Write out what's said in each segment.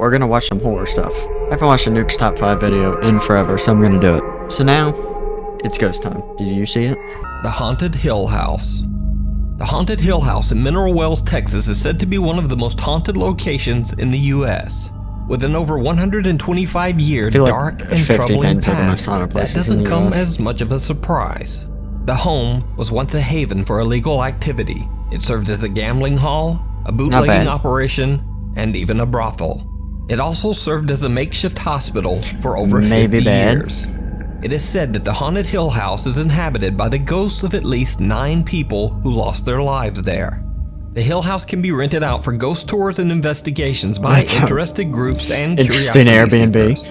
we're gonna watch some horror stuff. I haven't watched a Nukes top 5 video in forever, so I'm gonna do it. So now, it's ghost time. Did you see it? The Haunted Hill House. The Haunted Hill House in Mineral Wells, Texas is said to be one of the most haunted locations in the U.S. With an over 125-year dark and troubling past, that doesn't come as much of a surprise. The home was once a haven for illegal activity. It served as a gambling hall, a bootlegging operation, and even a brothel. It also served as a makeshift hospital for over 50 years. It is said that the Haunted Hill House is inhabited by the ghosts of at least 9 people who lost their lives there. The Hill House can be rented out for ghost tours and investigations by interested groups and curiosity seekers.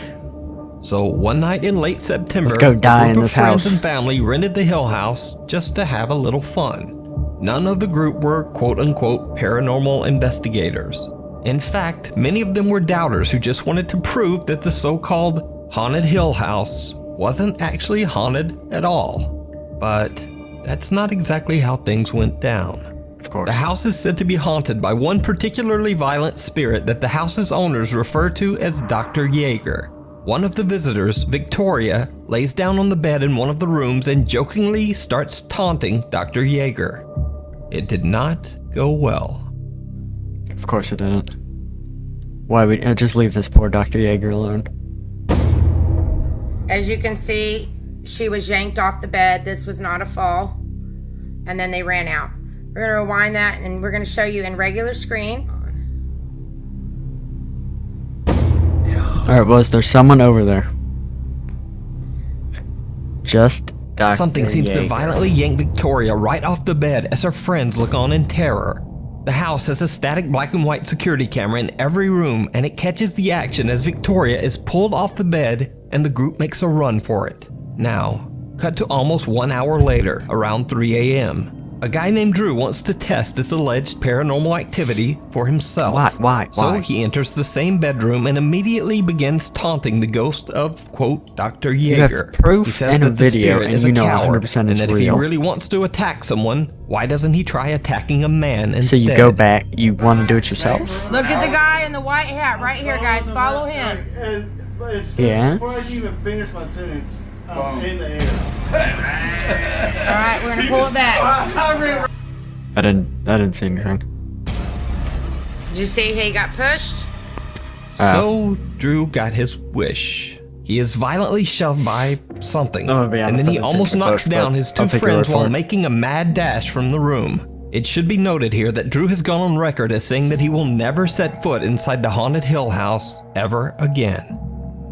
So one night in late September, a group of friends and family rented the Hill House just to have a little fun. None of the group were quote-unquote paranormal investigators. In fact, many of them were doubters who just wanted to prove that the so-called Haunted Hill House wasn't actually haunted at all. But that's not exactly how things went down. Of course. The house is said to be haunted by one particularly violent spirit that the house's owners refer to as Dr. Yeager. One of the visitors, Victoria, lays down on the bed in one of the rooms and jokingly starts taunting Dr. Yeager. It did not go well. Of course it didn't. Why would I just leave this poor Dr. Yeager alone? As you can see, she was yanked off the bed. This was not a fall. And then they ran out. We're going to rewind that and we're going to show you in regular screen. Alright, was there someone over there? Just Dr. Something seems Yeager. to violently yank Victoria right off the bed as her friends look on in terror. The house has a static black and white security camera in every room, and it catches the action as Victoria is pulled off the bed and the group makes a run for it. Now, cut to almost 1 hour later, around 3 a.m. A guy named Drew wants to test this alleged paranormal activity for himself. Why? So he enters the same bedroom and immediately begins taunting the ghost of, quote, Dr. Yeager. You have proof he says and a that the video, spirit and is you a know coward, 100% and it's that if real. he really wants to attack someone, why doesn't he try attacking a man instead? So you go back, you want to do it yourself? Look at the guy in the white hat right here, guys. Follow him. Yeah. Before I can even finish my sentence, I'm in the air. Alright, we're going to pull it back. I didn't see anything. Did you see he got pushed? So Drew got his wish. He is violently shoved by something, I'm gonna be honest, and then he I didn't almost see the knocks post, down but his 2 I'll take your friends word for while it. making a mad dash from the room. It should be noted here that Drew has gone on record as saying that he will never set foot inside the Haunted Hill House ever again.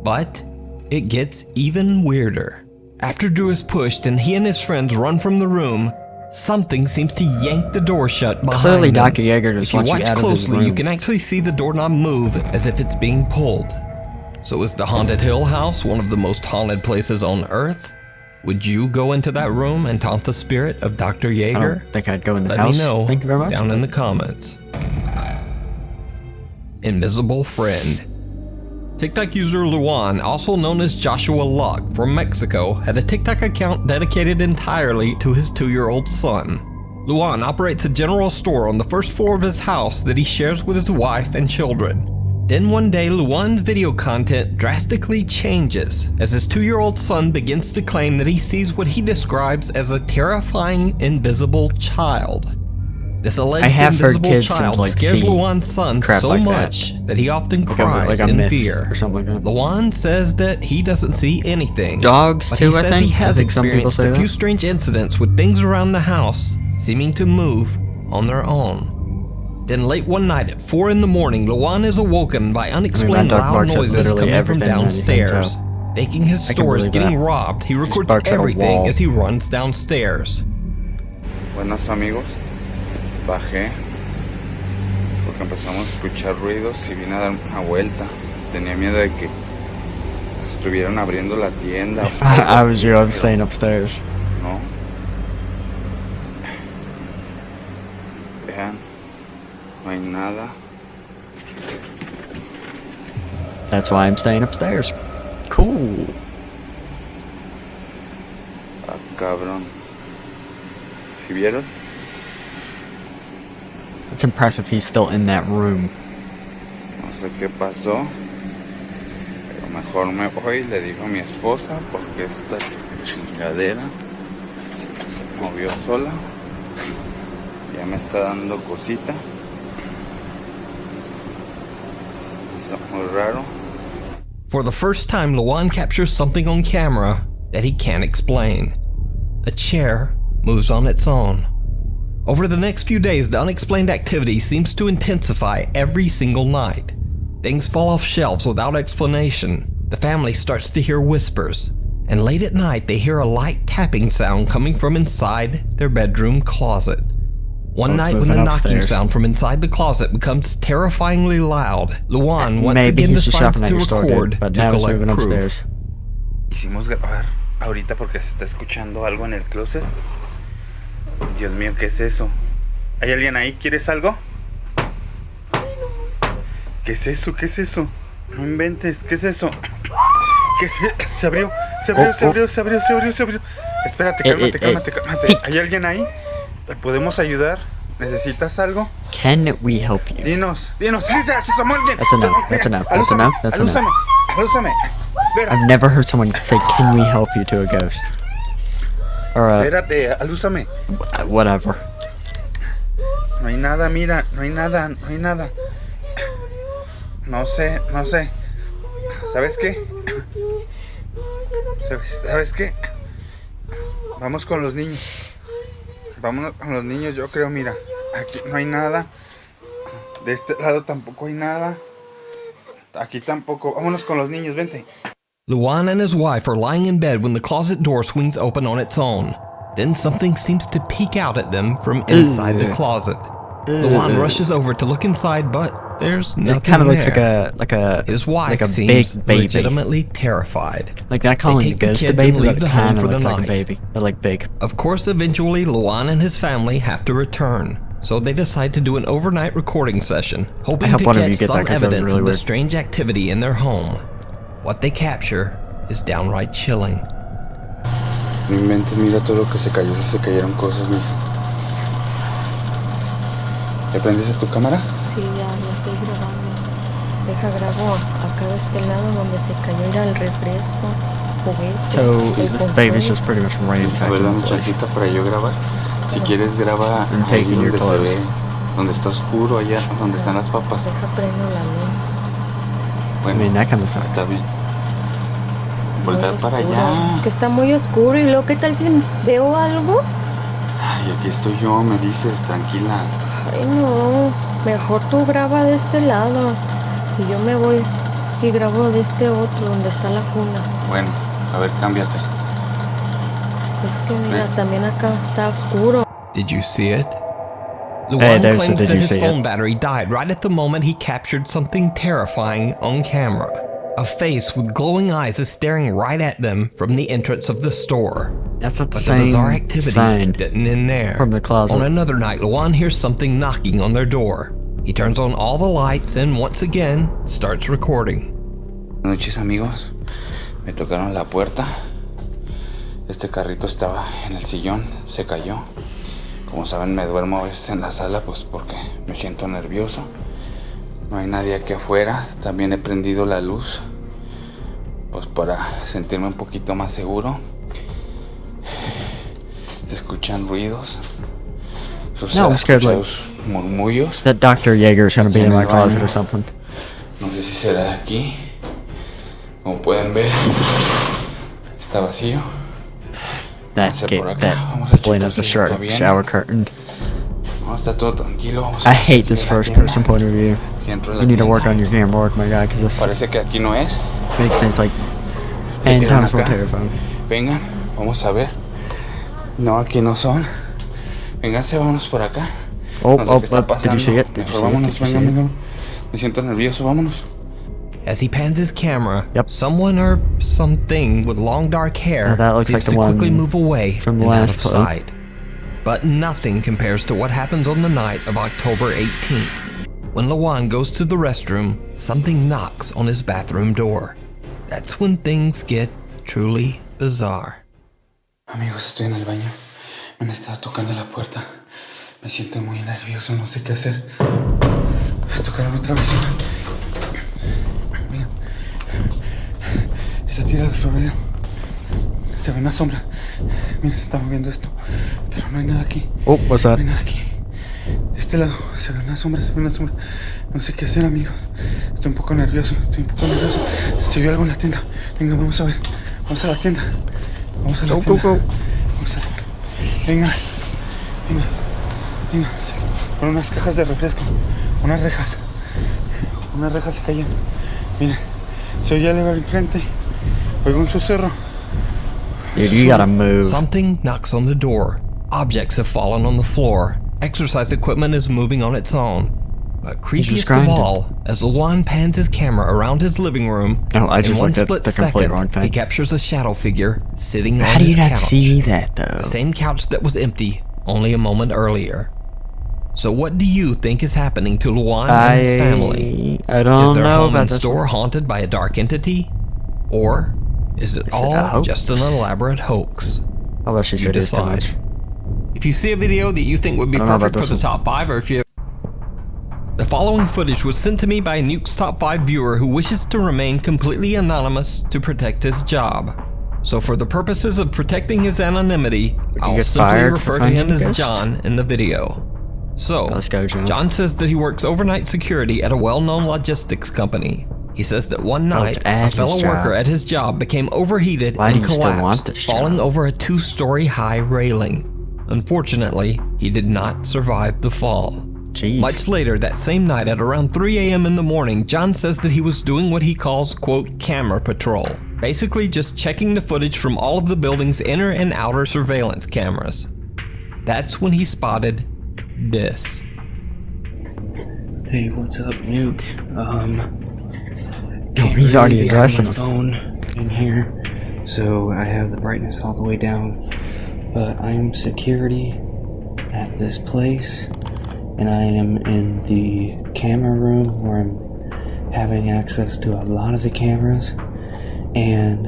But it gets even weirder. After Drew is pushed and he and his friends run from the room, something seems to yank the door shut behind Clearly, them. Dr. Yeager just If you wants you watch out of his closely, room. you can actually see the doorknob move as if it's being pulled. So is the Haunted Hill House one of the most haunted places on Earth? Would you go into that room and taunt the spirit of Dr. I Yeager? don't think I'd go in the Let house. me know Thank you very much. down in the comments. Invisible Friend. TikTok user Luan, also known as Joshua Luck from Mexico, had a TikTok account dedicated entirely to his 2-year-old son. Luan operates a general store on the first floor of his house that he shares with his wife and children. Then one day, Luan's video content drastically changes as his 2-year-old son begins to claim that he sees what he describes as a terrifying invisible child. This alleged invisible child scares Luan's son so much that he often cries in fear. Or something like that. Luan says that he doesn't see anything. Dogs but too, he I says think. he has I think some people experienced say a few that. strange incidents with things around the house seeming to move on their own. Then late one night at 4 in the morning, Luan is awoken by unexplained dog loud barks at noises literally coming from everything and anything, downstairs. so Thinking his I can store is believe getting that. robbed, he records barks at a everything wall. as he runs downstairs. Buenas amigos, bajé porque empezamos a escuchar ruidos y vine a dar una vuelta. Tenía miedo de que estuvieran abriendo la tienda. If I was you, I'm staying upstairs. No. Vean, no hay nada. That's why I'm staying upstairs. Cool. Ah, cabrón. ¿Sí vieron? It's impressive he's still in that room. No sé qué pasó. Pero mejor me voy, le digo a mi esposa, porque esta chingadera se movió sola. Ya me está dando cosita. Se me hizo muy raro. For the first time, Luan captures something on camera that he can't explain. A chair moves on its own. Over the next few days, the unexplained activity seems to intensify every single night. Things fall off shelves without explanation. The family starts to hear whispers, and late at night they hear a light tapping sound coming from inside their bedroom closet. One night when the knocking sound from inside the closet becomes terrifyingly loud, Luan once again decides to record to collect proof. Quisimos grabar ahorita porque se está escuchando algo en el closet. Dios mío, ¿qué es eso? ¿Hay alguien ahí? ¿Quieres algo? ¿Qué es eso? ¿Qué es eso? No inventes, ¿qué es eso? ¿Qué se abrió? Se abrió. Espérate, cálmate. ¿Hay alguien ahí? ¿Te podemos ayudar? ¿Necesitas algo? Can we help you? Dinos. ¿Se asomó alguien? That's enough. Alúzame. Espera. I've never heard someone say, "Can we help you?" to a ghost. Or Espérate, alúzame. Whatever. No hay nada, mira, no hay nada. No sé. ¿Sabes qué? Vamos con los niños. Vámonos con los niños, yo creo, mira. Aquí no hay nada. De este lado tampoco hay nada. Aquí tampoco. Vámonos con los niños, vente. Luan and his wife are lying in bed when the closet door swings open on its own. Then something seems to peek out at them from inside the closet. Luan rushes over to look inside, but there's nothing. It kind of looks like a his wife like a seems big baby, legitimately terrified. Like not calling They take the ghost the a kids and baby, leave but the it home kind of for the looks like a night. baby. They're like big. Of course, eventually Luan and his family have to return, so they decide to do an overnight recording session, hoping to catch some evidence of the strange activity in their home. What they capture is downright chilling. No inventes, mira todo lo que se cayó, se cayeron cosas, mija. ¿Le prendes a tu cámara? Sí, ya estoy grabando. Deja grabo acá de este lado donde se cayó era el refresco, juguete. So this baby's just pretty much A ransacking ver, the dame place. chancita para yo grabar. Si quieres graba ahí donde se ve, donde está oscuro, allá donde están las papas. Deja prendo la luz. Bueno, I mean, that kind of sucks. está bien. Voltar para oscuro. allá. Es que está muy oscuro y luego ¿qué tal si veo algo? Ay, aquí estoy yo, me dices, tranquila. Ay no, mejor tú graba de este lado y yo me voy y grabo de este otro donde está la cuna. Bueno, a ver, cámbiate. Es que mira, también acá está oscuro. Did you see it? Luan there's claims the that did you his see phone it. battery died right at the moment he captured something terrifying on camera. A face with glowing eyes is staring right at them from the entrance of the store. That's not the But the same bizarre activity thing didn't end there. from the closet. On another night, Luan hears something knocking on their door. He turns on all the lights and once again starts recording. Buenas noches, amigos. Me tocaron la puerta. Este carrito estaba en el sillón, se cayó. Como saben, me duermo a veces en la sala, pues porque me siento nervioso. No hay nadie aquí afuera. También he prendido la luz, pues para sentirme un poquito más seguro. Se escuchan ruidos. No, I'm scared like murmullos. that Dr. Yeager is gonna be in my closet or something. No sé si será de aquí. Como pueden ver, está vacío. That pulling up the shower curtain. No, está todo tranquilo. I hate this first person point of view. You need to work on your camera work, my guy, because this Parece que aquí no es. makes sense like 10 times more terrifying. Vengan, vamos a ver. No, aquí no son. Vénganse, vámonos por acá. Oh, No sé qué está did you see it? Did you Mejor see it? vámonos, Did you see vengan. it? Me siento nervioso, vámonos. As he pans his camera, Yep. someone or something with long dark hair that looks seems like the to one quickly move away from the and out last of clip. sight. But nothing compares to what happens on the night of October 18th. When Luan goes to the restroom, something knocks on his bathroom door. That's when things get truly bizarre. Amigos, estoy en el baño. Me han estado tocando la puerta. Me siento muy nervioso, no sé qué hacer. Tocaron otra vez. tirar el florero. Se ve una sombra. Mira, se está moviendo esto. Pero no hay nada aquí. Oh, what's No that? hay nada aquí. De este lado se ve una sombra, se ve una sombra. No sé qué hacer, amigos. Estoy un poco nervioso, Se vio algo en la tienda. Venga, vamos a ver. Vamos a la tienda. Vamos a la tienda. Go. Vamos a... Venga. Sí. Con unas cajas de refresco. Unas rejas. Unas rejas se cayeron. Miren. Se oye algo al frente. Oigo un susurro. Dude, you gotta move. Something knocks on the door. Objects have fallen on the floor. Exercise equipment is moving on its own. But creepiest of all, as Luan pans his camera around his living room, Oh, I just in one looked at split the complete second, wrong thing. he captures a shadow figure sitting How on do his you not couch. see that though? The same couch that was empty only a moment earlier. So what do you think is happening to Luan and his family? I don't Is their know home about and this store one. haunted by a dark entity? Or is it Is it a all hoax? just an elaborate hoax? How about she You said it's too decide. much? If you see a video that you think would be I don't know about perfect for this the one. top 5, or if you... The following footage was sent to me by a Nukes Top 5 viewer who wishes to remain completely anonymous to protect his job. So for the purposes of protecting his anonymity, I'll get simply fired for refer to him finding as ghosts? John in the video. So, Let's go, John. John says that he works overnight security at a well-known logistics company. He says that one night, it's at a fellow his worker job. at his job became overheated Why and do you still want collapsed, this falling job? over a 2-story high railing. Unfortunately, he did not survive the fall. Jeez. Much later that same night at around 3 a.m. in the morning, John says that he was doing what he calls, quote, camera patrol. Basically just checking the footage from all of the building's inner and outer surveillance cameras. That's when he spotted this. Hey, what's up, Nuke? He's already addressing my him. phone in here, so I have the brightness all the way down. But I'm security at this place, and I am in the camera room where I'm having access to a lot of the cameras. And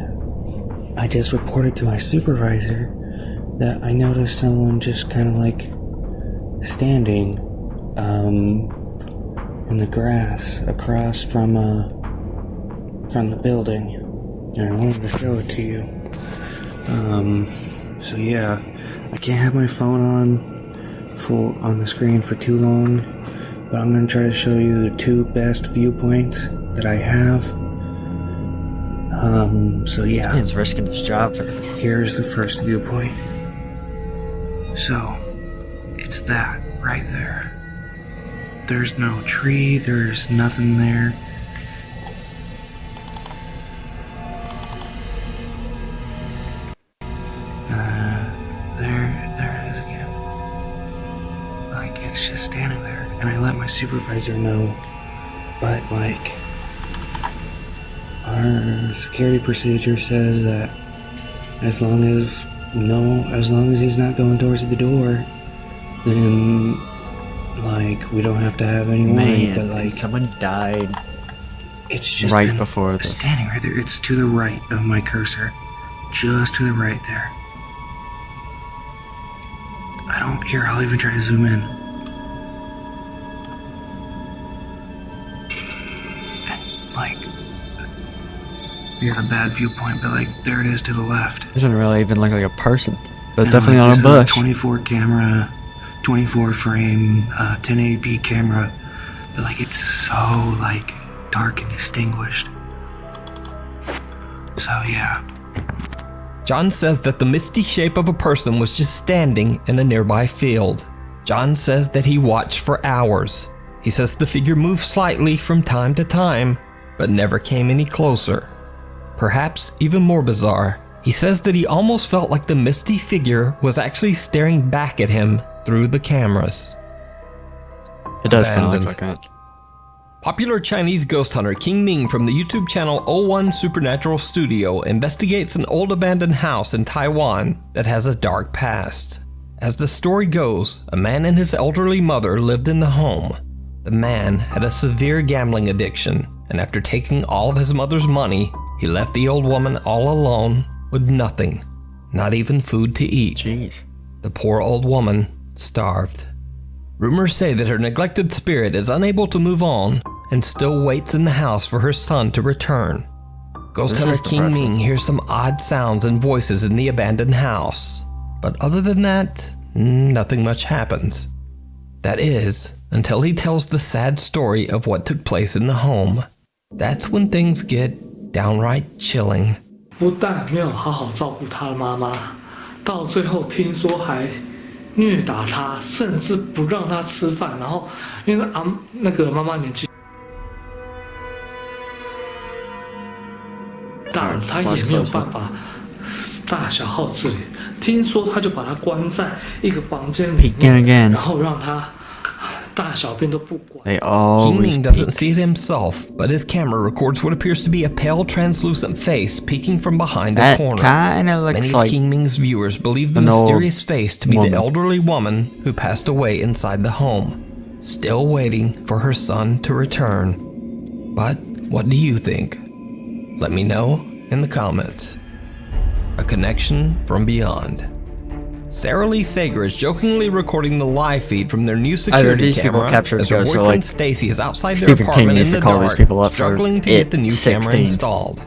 I just reported to my supervisor that I noticed someone just kind of like standing in the grass across from the building, and I wanted to show it to you. So yeah, I can't have my phone on the screen for too long, but I'm gonna try to show you the 2 best viewpoints that I have. So yeah, He's risking his job for this. here's the first viewpoint. So, it's that right there. There's no tree, there's nothing there. There it is again. Like, it's just standing there. And I let my supervisor know, but like, our security procedure says that as long as he's not going towards the door, then like we don't have to have any warning. But Man, like someone died it's just right been before this. standing right there. It's to the right of my cursor, just to the right there. I'll even try to zoom in. And like, we got a bad viewpoint, but like there it is to the left. It doesn't really even look like a person, but it's And, definitely like, on a this is bush. 24 camera, 24 frame, 1080p camera, but like it's so like dark and distinguished. So yeah. John says that the misty shape of a person was just standing in a nearby field. John says that he watched for hours. He says the figure moved slightly from time to time, but never came any closer. Perhaps even more bizarre, he says that he almost felt like the misty figure was actually staring back at him through the cameras. It does kind of look Abandoned. like that. Popular Chinese ghost hunter King Ming from the YouTube channel 01 Supernatural Studio investigates an old abandoned house in Taiwan that has a dark past. As the story goes, a man and his elderly mother lived in the home. The man had a severe gambling addiction, and after taking all of his mother's money, he left the old woman all alone with nothing, not even food to eat. Jeez. The poor old woman starved. Rumors say that her neglected spirit is unable to move on and still waits in the house for her son to return. Ghost This Hunter is King depressing. Ming hears some odd sounds and voices in the abandoned house. But other than that, nothing much happens. That is, until he tells the sad story of what took place in the home. That's when things get downright chilling. 不但没有好好照顾他的妈妈，到最后听说还虐打他，甚至不让他吃饭。然后因为那个妈妈年纪大了，他也没有办法大小号自理。听说他就把他关在一个房间里面，然后让他大小便都不管。 They always King Ming doesn't peek. see it himself, but his camera records what appears to be a pale, translucent face peeking from behind a That corner. kind of Many looks of like King Ming's viewers believe the an old mysterious face to be woman. the elderly woman who passed away inside the home, still waiting for her son to return. But what do you think? Let me know in the comments. A connection from beyond. Sarah Lee Sager is jokingly recording the live feed from their new security these people camera captured as her ghosts, so, boyfriend like, Stacy is outside Stephen their King apartment in needs the to call these dark, people up for struggling to it get the new camera 16. installed.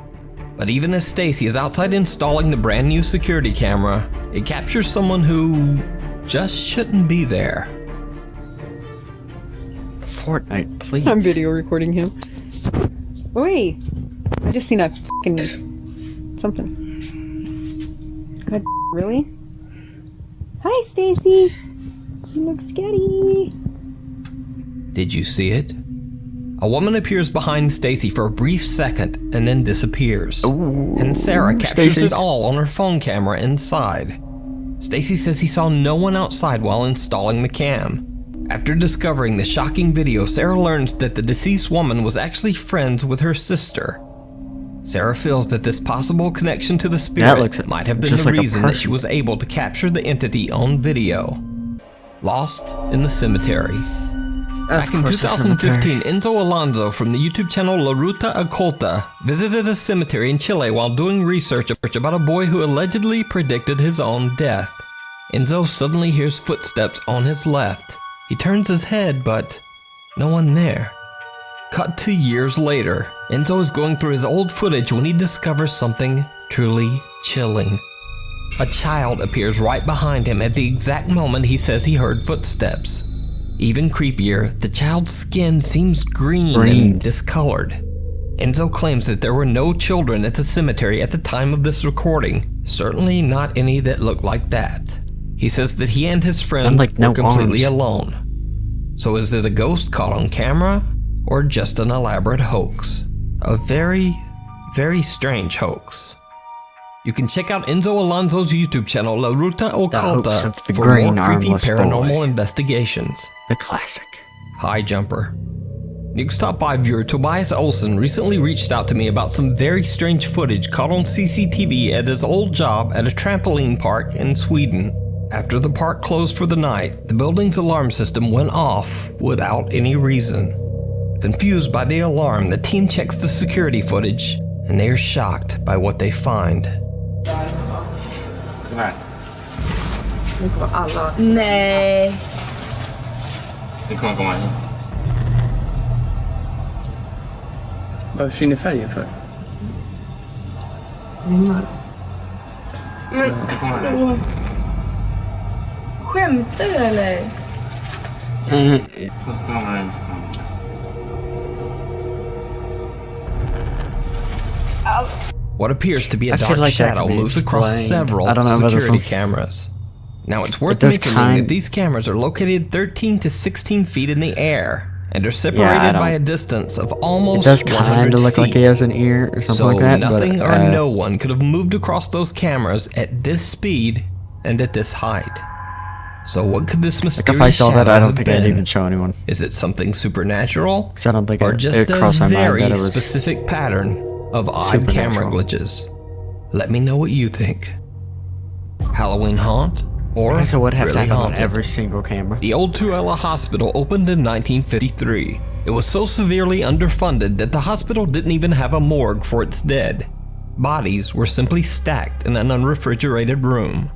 But even as Stacy is outside installing the brand new security camera, it captures someone who just shouldn't be there. Fortnite, please. I'm video recording him. Wait, I just seen a fucking something. God, really? Hi, Stacy. You look scary. Did you see it? A woman appears behind Stacy for a brief second and then disappears. Ooh, and Sarah captures Stacy. it all on her phone camera inside. Stacy says he saw no one outside while installing the cam. After discovering the shocking video, Sarah learns that the deceased woman was actually friends with her sister. Sarah feels that this possible connection to the spirit might have been just the like a reason that she person. was able to capture the entity on video. Lost in the Cemetery. Back in course, the cemetery. 2015, Enzo Alonso from the YouTube channel La Ruta Oculta visited a cemetery in Chile while doing research about a boy who allegedly predicted his own death. Enzo suddenly hears footsteps on his left. He turns his head, but no one there. Cut to years later, Enzo is going through his old footage when he discovers something truly chilling. A child appears right behind him at the exact moment he says he heard footsteps. Even creepier, the child's skin seems green and discolored. Enzo claims that there were no children at the cemetery at the time of this recording, certainly not any that looked like that. He says that he and his friend were completely alone. So is it a ghost caught on camera, or just an elaborate hoax? A very, very strange hoax. You can check out Enzo Alonso's YouTube channel, La Ruta Oculta, for more creepy paranormal investigations. The classic. High Jumper. Nukes Top 5 viewer Tobias Olsen recently reached out to me about some very strange footage caught on CCTV at his old job at a trampoline park in Sweden. After the park closed for the night, the building's alarm system went off without any reason. Confused by the alarm, the team checks the security footage, and they are shocked by what they find. Nej. Det kommer komma hit. Vad försvinner färgen för? Men... Skämtar du eller? What appears to be a I feel dark like that shadow could be moves across explained. several I don't know about this security one. cameras. Now it's worth does mentioning that these cameras are located 13 to 16 feet in the air and are I separated by a don't- distance of almost It does 100 kind of look feet. like he has an ear or something So like that. nothing but, or no one could have moved across those cameras at this speed and at this height. So what could this mysterious Like if I saw that, shadow I don't have think I'd been? even show anyone. Is it something supernatural? Because I don't think Or it just a crossed my mind very that it was specific pattern of odd camera supernatural. glitches? Let me know what you think. Halloween haunt? Or I guess it would have to really happen on haunted? every single camera. The old Tuella Hospital opened in 1953. It was so severely underfunded that the hospital didn't even have a morgue for its dead. Bodies were simply stacked in an unrefrigerated room.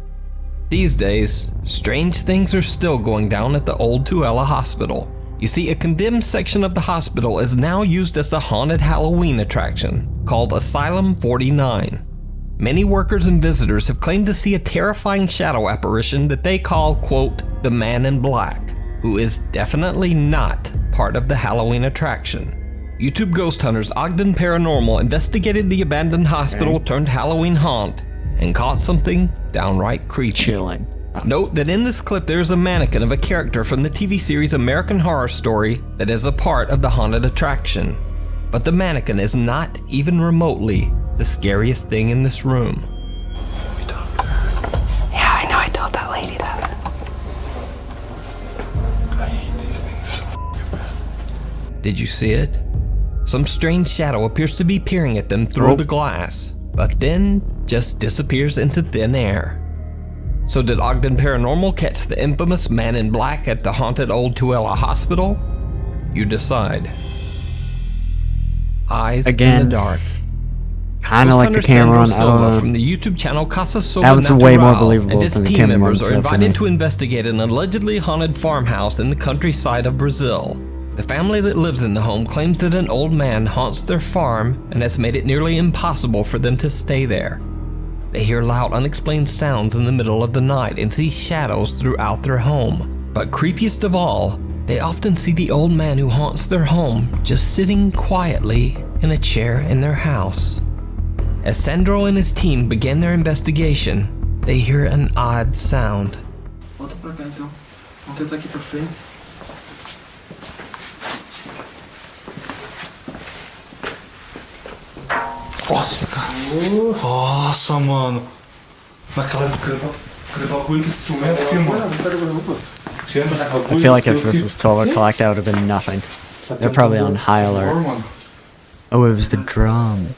These days, strange things are still going down at the old Tuella Hospital. You see, a condemned section of the hospital is now used as a haunted Halloween attraction. called Asylum 49. Many workers and visitors have claimed to see a terrifying shadow apparition that they call, quote, the Man in Black, who is definitely not part of the Halloween attraction. YouTube ghost hunters Ogden Paranormal investigated the abandoned hospital turned Halloween haunt and caught something downright creepy. Chilling. Note that in this clip there is a mannequin of a character from the TV series American Horror Story that is a part of the haunted attraction. But the mannequin is not even remotely the scariest thing in this room. Yeah, I know, I told that lady that. I hate these things so bad. Did you see it? Some strange shadow appears to be peering at them through the glass, but then just disappears into thin air. So did Ogden Paranormal catch the infamous Man in Black at the haunted old Tooele Hospital? You decide. Eyes Again, in the dark. Kind of like the camera on, I don't know. From the YouTube channel Casa Soba That was way more Natural believable and his than the team camera members one are said for invited me. to investigate an allegedly haunted farmhouse in the countryside of Brazil. The family that lives in the home claims that an old man haunts their farm and has made it nearly impossible for them to stay there. They hear loud, unexplained sounds in the middle of the night and see shadows throughout their home. But creepiest of all, they often see the old man who haunts their home just sitting quietly in a chair in their house. As Sandro and his team begin their investigation, they hear an odd sound. Volta pra cá então. Vamos tentar aqui pra frente. Nossa, cara. Nossa, mano. Naquela época, aquele bagulho de instrumento aqui, mano. I feel like if this was 12 o'clock, that would have been nothing. They're probably on high alert. Oh, it was the drum.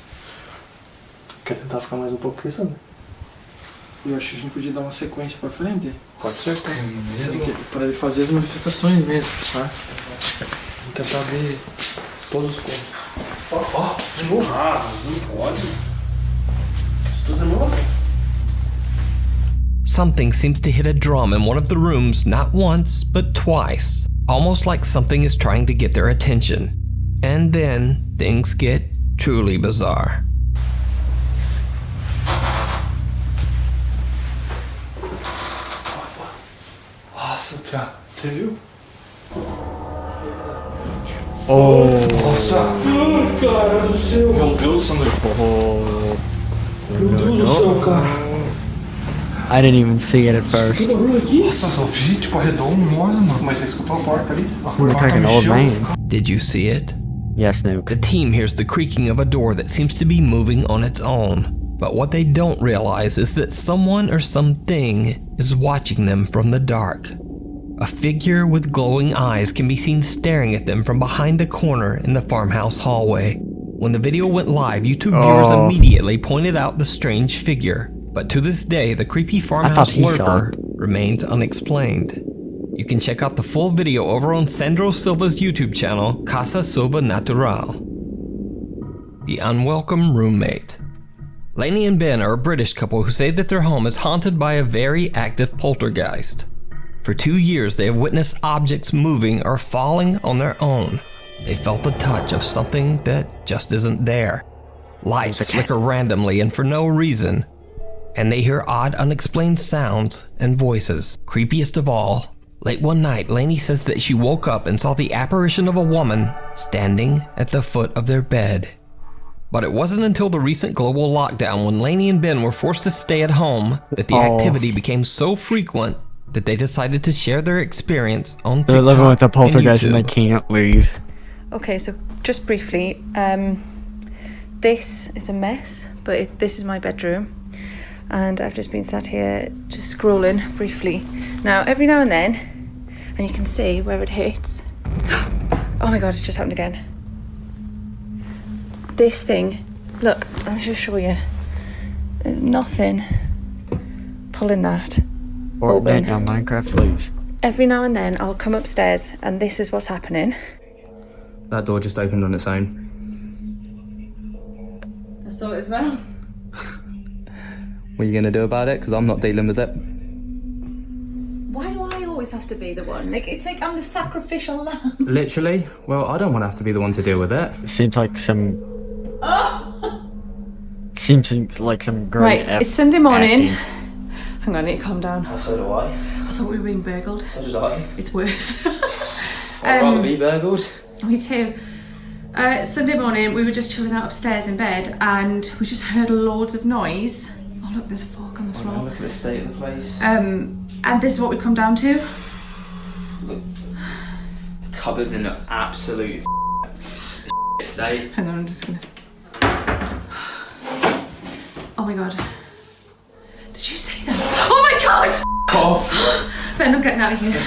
Quer tentar ficar mais um pouco aqui, sabe? Eu acho que a gente podia dar uma sequência pra frente. Pode ser, cara. Para ele fazer as manifestações mesmo, tá? Vamos tentar ver todos os pontos. Ó, de novo. Ah, não pode. Isso tudo é novo. Something seems to hit a drum in one of the rooms not once, but twice. Almost like something is trying to get their attention. And then things get truly bizarre. Nossa, cara. Você viu? Oh. Nossa. Cara do céu. Meu Deus, Sandro. Meu Deus do céu, cara. I didn't even see it at first. Nossa, só vi tipo arredondosa, mano. Mas você escutou a porta ali? Looked like an old man. Did you see it? Yes, Nuke. The team hears the creaking of a door that seems to be moving on its own. But what they don't realize is that someone or something is watching them from the dark. A figure with glowing eyes can be seen staring at them from behind a corner in the farmhouse hallway. When the video went live, YouTube viewers immediately pointed out the strange figure. But to this day, the creepy farmhouse lurker remains unexplained. You can check out the full video over on Sandro Silva's YouTube channel, Casa Soba Natural. The Unwelcome Roommate. Lainey and Ben are a British couple who say that their home is haunted by a very active poltergeist. For 2 years, they have witnessed objects moving or falling on their own. They felt the touch of something that just isn't there. Lights flicker randomly and for no reason. And they hear odd, unexplained sounds and voices. Creepiest of all, late one night, Lainey says that she woke up and saw the apparition of a woman standing at the foot of their bed. But it wasn't until the recent global lockdown when Lainey and Ben were forced to stay at home that the activity became so frequent that they decided to share their experience on TikTok. They're living with the poltergeist and they can't leave. Okay, so just briefly, this is a mess, but this is my bedroom. And I've just been sat here just scrolling briefly. Now, every now and then, and you can see where it hits. Oh my god, it's just happened again. This thing, look, I'll just show you. There's nothing pulling that open. On Minecraft, please. Every now and then, I'll come upstairs, and this is what's happening. That door just opened on its own. I saw it as well. What are you going to do about it? Because I'm not dealing with it. Why do I always have to be the one? It's like I'm the sacrificial lamb. Literally? Well, I don't want to have to be the one to deal with it. It seems like some... Oh! seems like some great Right, it's Sunday morning. acting. Hang on, I need to calm down. So do I. I thought we were being burgled. So did I. It's worse. I'd rather be burgled. Me too. Sunday morning, we were just chilling out upstairs in bed, and we just heard loads of noise. Oh look, there's a fork on the floor. Oh, look at the state of the place. And this is what we come down to. Look, the cupboard's in an absolute state. Hang on, I'm just gonna. Oh my god. Did you see that? Oh my god! Off. Ben, I'm getting out of here.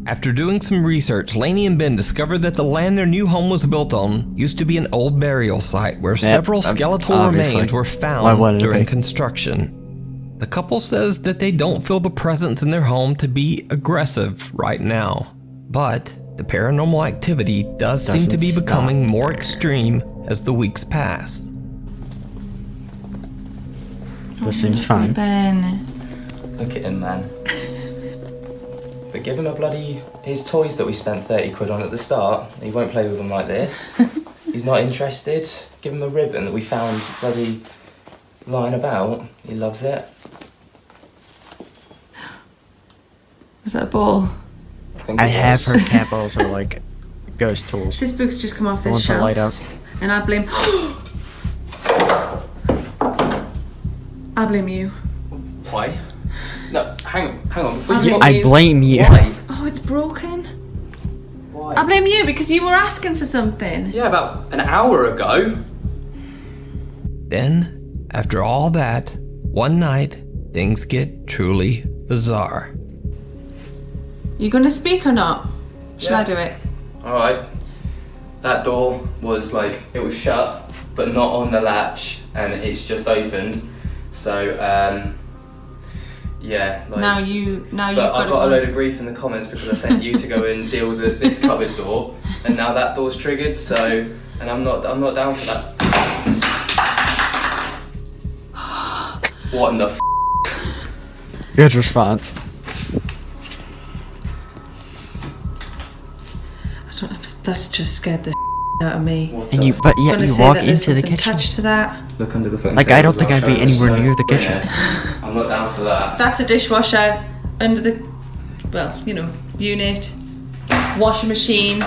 After doing some research, Lainey and Ben discovered that the land their new home was built on used to be an old burial site where several skeletal obviously. remains were Why found wouldn't it during be? construction. The couple says that they don't feel the presence in their home to be aggressive right now, but the paranormal activity does seem to be Doesn't becoming stop. more extreme as the weeks pass. This seems fine. Ben. Look at him, man. But give him his toys that we spent 30 quid on at the start. He won't play with them like this. He's not interested. Give him a ribbon that we found bloody lying about. He loves it. Was that a ball? I have heard cat balls are like ghost tools. This book's just come off The this ones that shelf. light up. And I blame. I blame you. Why? No, hang on. Before I blame you. Why? Oh, it's broken. Why? I blame you because you were asking for something. Yeah, about an hour ago. Then, after all that, one night, things get truly bizarre. You gonna speak or not? Shall I do it? Alright. That door was it was shut, but not on the latch, and it's just opened. So, yeah. Now you've But got I got a load of grief in the comments because I sent you to go and deal with this cupboard door, and now that door's triggered. So, and I'm not down for that. What in the f? Good response. That's just scared the out of me. And you, but yet you walk into the kitchen. Attached to that. Look under the foot. Like I don't think I'd be anywhere near the kitchen. Yeah, I'm not down for that. That's a dishwasher under the, well, unit, washing machine.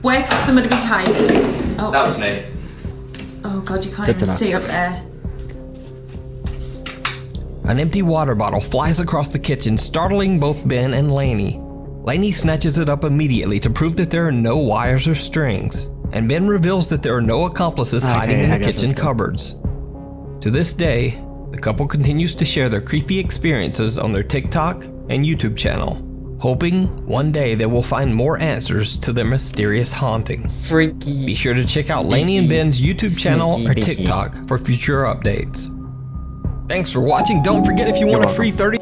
Where could somebody be hiding? Oh. That was me. Oh god, you can't Good to even know. see up there. An empty water bottle flies across the kitchen, startling both Ben and Lainey. Lainey snatches it up immediately to prove that there are no wires or strings, and Ben reveals that there are no accomplices hiding in I the guess kitchen that's good. cupboards. To this day, the couple continues to share their creepy experiences on their TikTok and YouTube channel, hoping one day they will find more answers to their mysterious haunting. Freaky. Be sure to check out Lainey and Ben's YouTube channel Sneaky or beaky. TikTok for future updates. Thanks for watching. Don't forget if you want a free 30